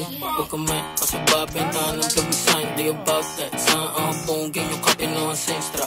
ay huwag ka may pasababentahan ng plug sign. Di about that, saan ang bonggang yung kape no ang senstra.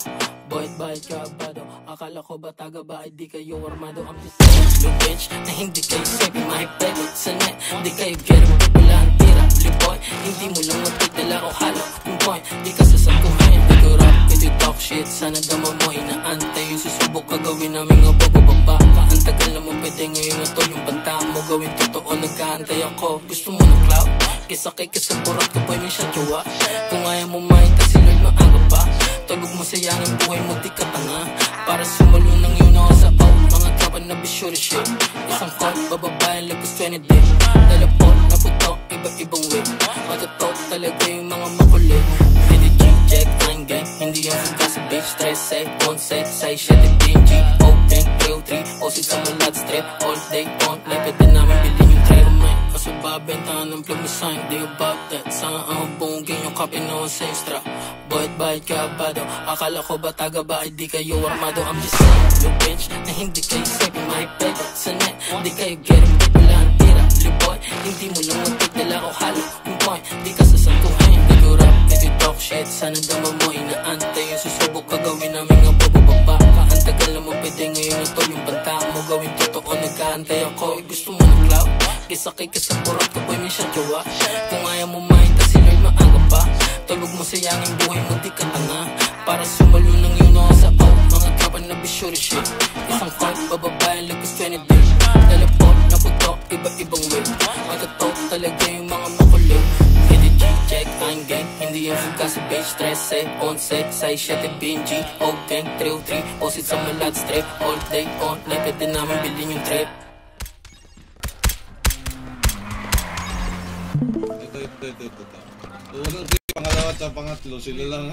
Bayad ka abado, akala ko ba taga ba ay di kayo armado. I'm just saying, you bitch, na hindi kayo safe, mahipego sa net. Di kayo get up, wala ang tira, boy. Hindi mo lang magdadala o halo yung point, di ka sasabuhay. Di ko rap, kasi talk shit, sana dama mo inaantay. Yung susubok ka gawin namin nga bababa ka. Ang tagal na mo pwede ngayon na to, yung banta mo gawin totoo, nag-aantay ako. Gusto mo ng cloud, kisakay ka sa burak ka boy, may siya jowa. Kung ayaw mo makita si Lord, maaga pa. Tulog mo sayang ang buhay mo, di ka tanga. Para sumulo ng yun ako sa out. Mga kapan na be sure shit. Isang call, bababayan, lagos 20 day. Dalapot, naputok, iba-ibang way. Matatok talaga yung mga makulit. Hindi G-check, time gang. Hindi yung fuga sa bitch. Stress, say, don't say, say shit, it G. Open, 303, osid sa malad strip. All day, don't like it, din namin bilhin yung tray of mine. Kasi babentahan ng plug sign, di about that. Saan ang bonggang yung kape no ang senstra. Bayad ka abado, akala ko ba taga ba ay di kayo armado. I'm just saying, you bitch, na hindi kayo safe, mahipego sa net. Di kayo get up, wala ang tira, boy. Hindi mo lang magdadala o halo yung point, di ka sasabuhay. Di ko rap, kasi talk shit, sana dama mo inaantay. Yung susubok ka gawin namin nga bababa ka. Ang tagal na mo pwede ngayon na to, yung banta mo gawin totoo, nag-aantay ako. Gusto mo ng cloud, kisakay ka sa burak ka boy, may siya jowa. Kung ayaw mo makita si Lord, maaga pa. Tulog mo sayang ang buhay mo, di ka tanga. Para sumulo ng yun ako sa out. Mga kapan na be sure shit. Isang call, bababayan, lagos 20 day. Dalapot, naputok, iba-ibang way. Matatok talaga yung mga makulit. Hindi G-check, time gang. Hindi yung fuga sa bitch. Stress, say, on set, say shit, it BNG. Open, 303, osid sa malad strip. All day, on, like pwede namin bilhin yung trip. Ito. Unang pangalawa at pangatlo, sila lang